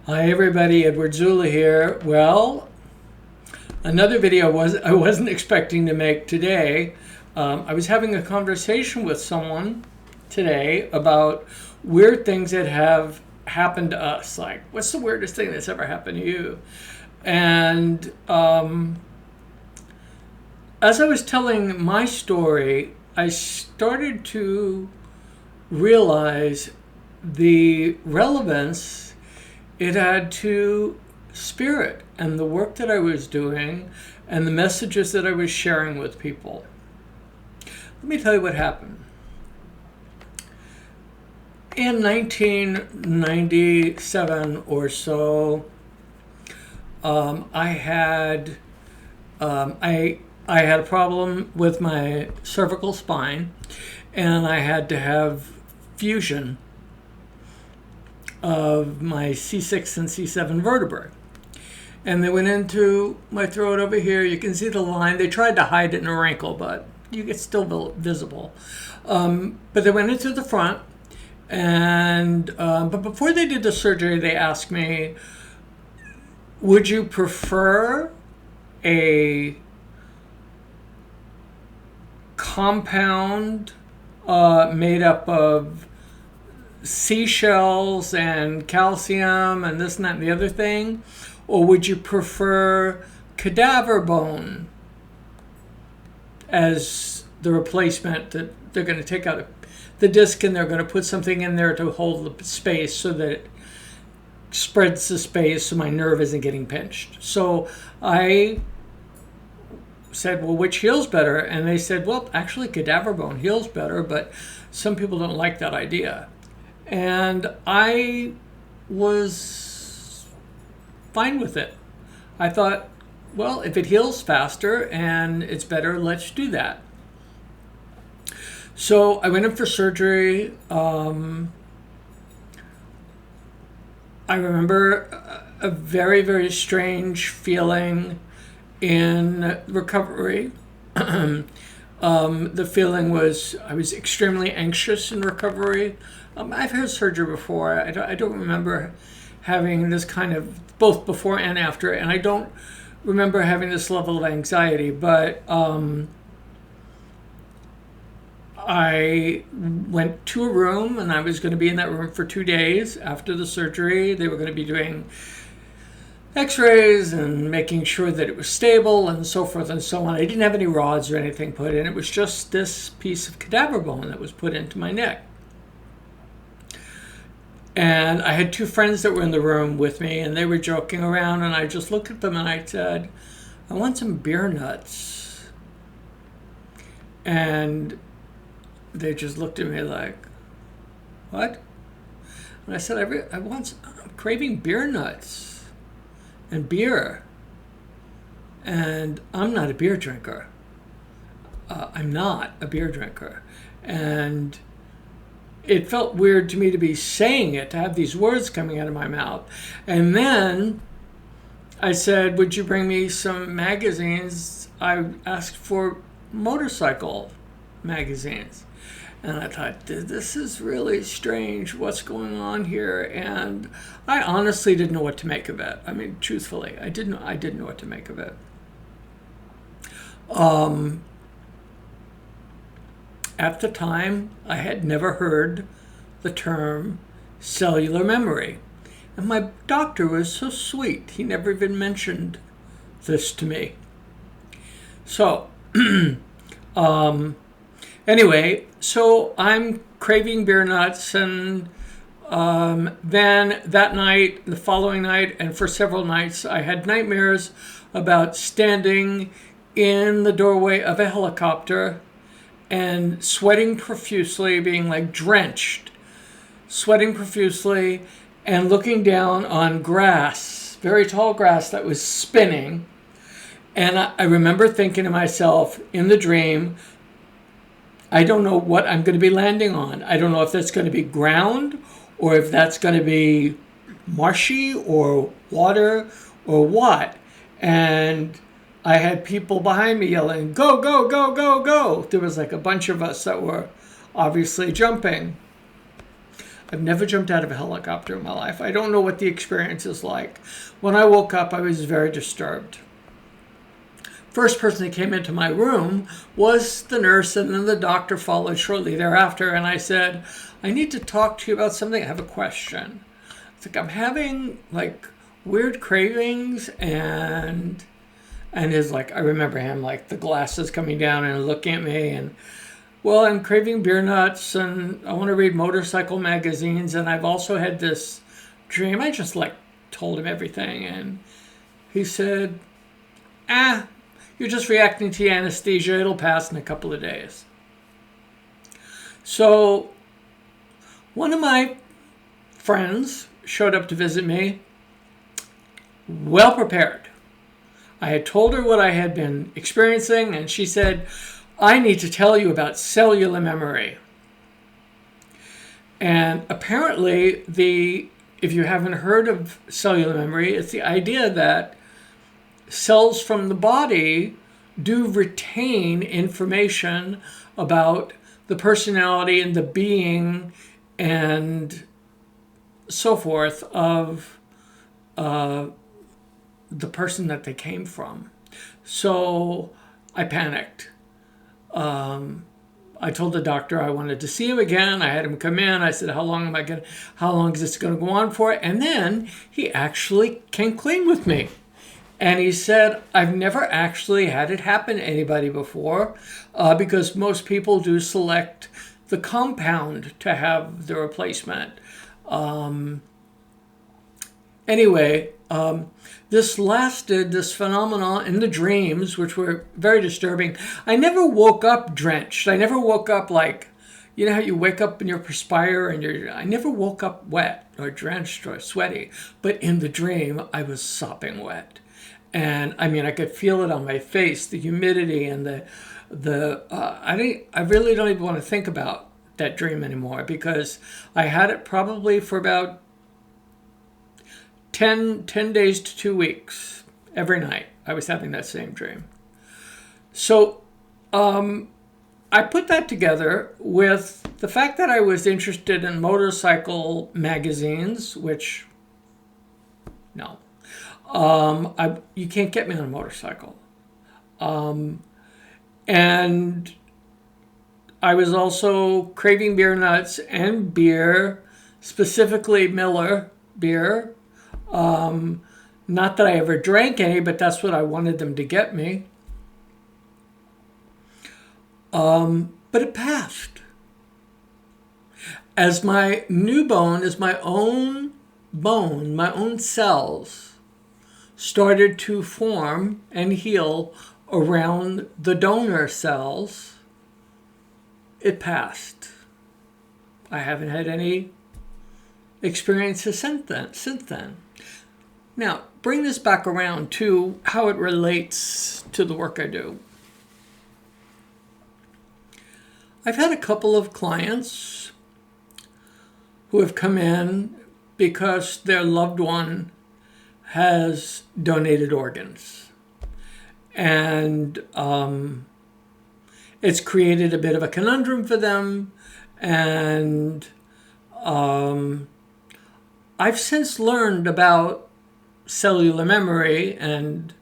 Hi everybody, Edward Zula here. Well, another video I wasn't expecting to make today. I was having a conversation with someone today about weird things that have happened to us. Like, what's the weirdest thing that's ever happened to you? And as I was telling my story, I started to realize the relevance it had to spirit and the work that I was doing and the messages that I was sharing with people. Let me tell you what happened. In 1997 or so, I had a problem with my cervical spine, and I had to have fusion of my C6 and C7 vertebrae. And they went into my throat over here. You can see the line. They tried to hide it in a wrinkle, but it's still visible. But they went into the front, and but before they did the surgery, they asked me, would you prefer a compound made up of seashells and calcium and this and that and the other thing, or would you prefer cadaver bone as the replacement? That they're going to take out the disc and they're going to put something in there to hold the space so that it spreads the space so my nerve isn't getting pinched. So I said, well, which heals better? And they said, well, actually cadaver bone heals better, but some people don't like that idea. And I was fine with it. I thought, well, if it heals faster and it's better, let's do that. So I went in for surgery. I remember a very, very strange feeling in recovery. The feeling was I was extremely anxious in recovery. I've had surgery before. I don't remember having this kind of, both before and after, and I don't remember having this level of anxiety, but I went to a room, and I was going to be in that room for 2 days after the surgery. They were going to be doing x-rays and making sure that it was stable and so forth and so on. I didn't have any rods or anything put in. It was just this piece of cadaver bone that was put into my neck. And I had two friends that were in the room with me, and they were joking around, and I just looked at them and I said, I want some beer nuts. And they just looked at me like, what? And I said, I'm craving beer nuts and beer. And I'm not a beer drinker. I'm not a beer drinker. And it felt weird to me to be saying it, to have these words coming out of my mouth. And then I said, would you bring me some magazines? I asked for motorcycle magazines. And I thought, this is really strange. What's going on here? And I honestly didn't know what to make of it. I mean, truthfully, I didn't know what to make of it. At the time, I had never heard the term cellular memory. And my doctor was so sweet. He never even mentioned this to me. So, anyway, so I'm craving beer nuts, and then that night, the following night, and for several nights, I had nightmares about standing in the doorway of a helicopter and sweating profusely, being like drenched, sweating profusely, and looking down on grass, very tall grass that was spinning. And I remember thinking to myself in the dream, I don't know what I'm going to be landing on. I don't know if that's going to be ground or if that's going to be marshy or water or what. And I had people behind me yelling, go, go, go, go, go. There was like a bunch of us that were obviously jumping. I've never jumped out of a helicopter in my life. I don't know what the experience is like. When I woke up, I was very disturbed. First person that came into my room was the nurse, and then the doctor followed shortly thereafter. And I said, I need to talk to you about something. I have a question. It's like, I'm having like weird cravings, and his, like, I remember him, like, the glasses coming down and looking at me, and, well, I'm craving beer nuts, and I want to read motorcycle magazines, and I've also had this dream. I just, like, told him everything, and he said, you're just reacting to the anesthesia. It'll pass in a couple of days. So one of my friends showed up to visit me, well prepared. I had told her what I had been experiencing, and she said, I need to tell you about cellular memory. And apparently, if you haven't heard of cellular memory, it's the idea that cells from the body do retain information about the personality and the being and so forth of the person that they came from. So I panicked. I told the doctor I wanted to see him again. I had him come in. I said, how long is this going to go on for? And then he actually came clean with me. And he said, I've never actually had it happen to anybody before, because most people do select the compound to have the replacement. Anyway, this phenomenon in the dreams, which were very disturbing. I never woke up drenched. I never woke up like, you know how you wake up and you perspire and I never woke up wet or drenched or sweaty. But in the dream, I was sopping wet. And I mean, I could feel it on my face, the humidity and I really don't even want to think about that dream anymore, because I had it probably for about 10 days to 2 weeks. Every night I was having that same dream. So I put that together with the fact that I was interested in motorcycle magazines, which, no. You can't get me on a motorcycle. And I was also craving beer nuts and beer, specifically Miller beer. Not that I ever drank any, but that's what I wanted them to get me. But it passed. As my new bone, as my own bone, my own cells started to form and heal around the donor cells, it passed. I haven't had any experiences since then. Now, bring this back around to how it relates to the work I do. I've had a couple of clients who have come in because their loved one has donated organs. And it's created a bit of a conundrum for them. And I've since learned about cellular memory and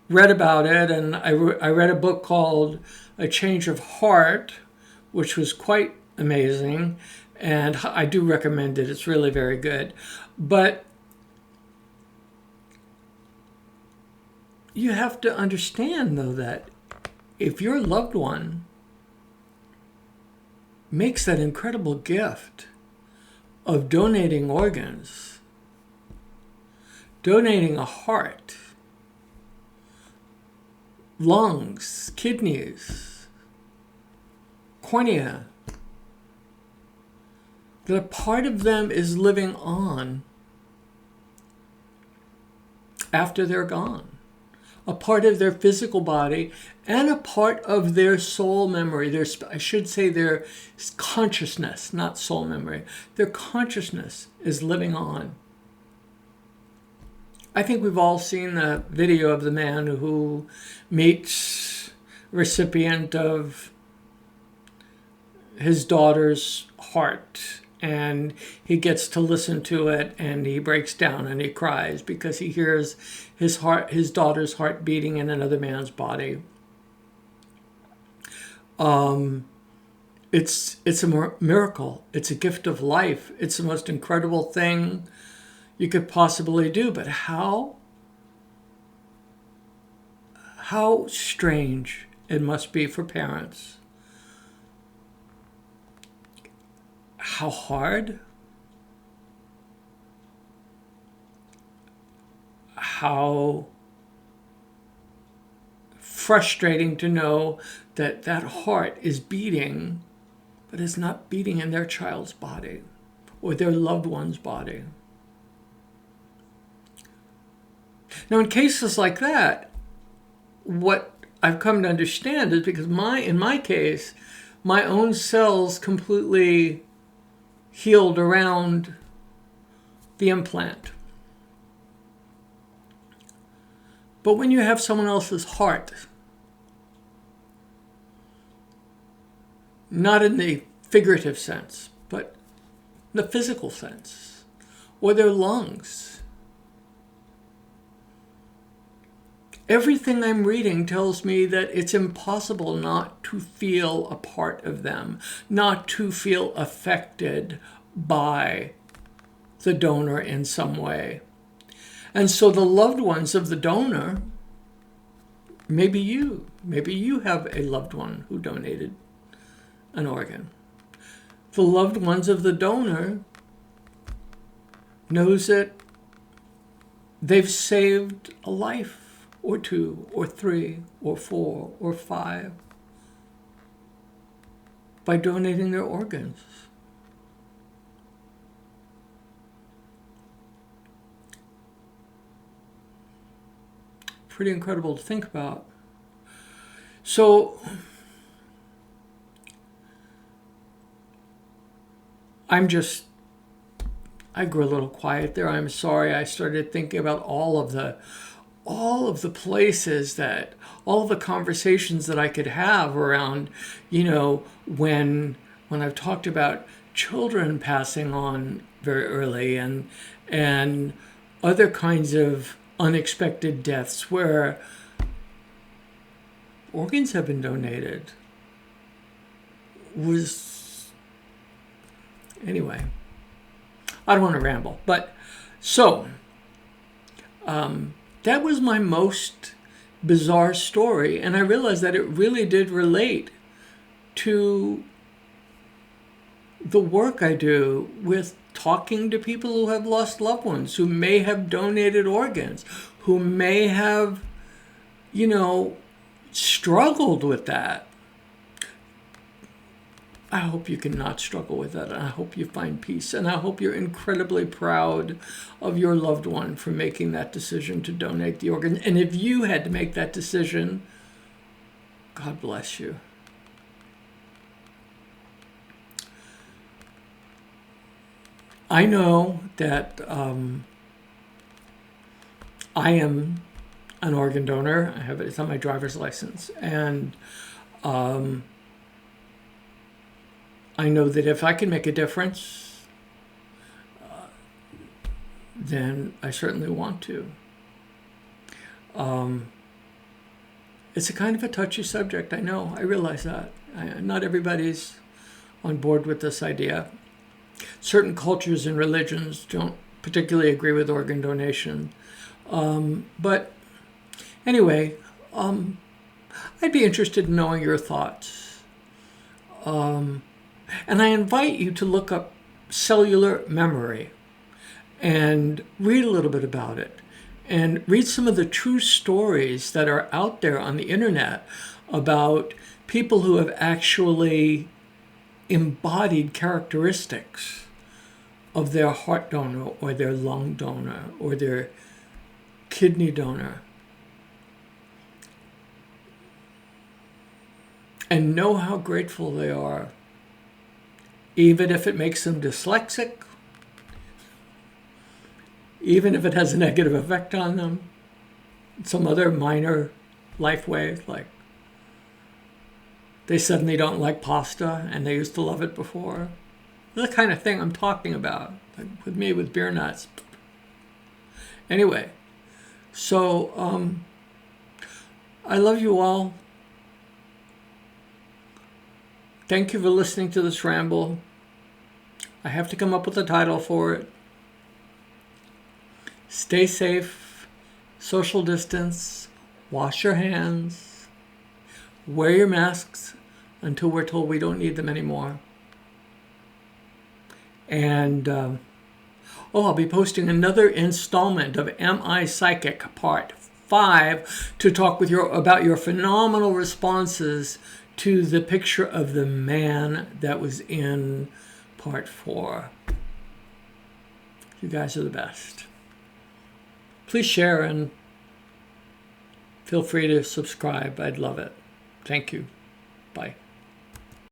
read about it. And I read a book called A Change of Heart, which was quite amazing. And I do recommend it. It's really very good. But you have to understand, though, that if your loved one makes that incredible gift of donating organs, donating a heart, lungs, kidneys, cornea, that a part of them is living on after they're gone. A part of their physical body and a part of their soul memory. I should say their consciousness, not soul memory. Their consciousness is living on. I think we've all seen the video of the man who meets a recipient of his daughter's heart, and he gets to listen to it, and he breaks down and he cries because he hears his daughter's heart beating in another man's body. It's a miracle. It's a gift of life. It's the most incredible thing you could possibly do. But how strange it must be for parents. How hard. How frustrating to know that that heart is beating, but it's not beating in their child's body or their loved one's body. Now, in cases like that, what I've come to understand is because in my case, my own cells completely healed around the implant. But when you have someone else's heart, not in the figurative sense, but in the physical sense, or their lungs, everything I'm reading tells me that it's impossible not to feel a part of them, not to feel affected by the donor in some way. And so the loved ones of the donor, maybe you have a loved one who donated an organ. The loved ones of the donor knows that they've saved a life or two or three or four or five by donating their organs. Pretty incredible to think about. So I grew a little quiet there. I'm sorry. I started thinking about all of the places that, all of the conversations that I could have around, when I've talked about children passing on very early and other kinds of unexpected deaths where organs have been donated. Anyway, I don't want to ramble, but so that was my most bizarre story, and I realized that it really did relate to the work I do with talking to people who have lost loved ones, who may have donated organs, who may have, struggled with that. I hope you can not struggle with that, and I hope you find peace, and I hope you're incredibly proud of your loved one for making that decision to donate the organ. And if you had to make that decision, God bless you. I know that I am an organ donor. It's on my driver's license, and I know that if I can make a difference, then I certainly want to. It's a kind of a touchy subject. I know. I realize that. Not everybody's on board with this idea. Certain cultures and religions don't particularly agree with organ donation. But anyway, I'd be interested in knowing your thoughts. And I invite you to look up cellular memory and read a little bit about it and read some of the true stories that are out there on the internet about people who have actually embodied characteristics of their heart donor or their lung donor or their kidney donor, and know how grateful they are, even if it makes them dyslexic, even if it has a negative effect on them, some other minor life way, like they suddenly don't like pasta and they used to love it before. The kind of thing I'm talking about, like with me with beer nuts. Anyway, so I love you all. Thank you for listening to this ramble. I have to come up with a title for it. Stay safe, social distance, wash your hands, wear your masks until we're told we don't need them anymore. And I'll be posting another installment of Am I Psychic Part 5 to talk with about your phenomenal responses to the picture of the man that was in Part 4. You guys are the best. Please share and feel free to subscribe. I'd love it. Thank you. Bye.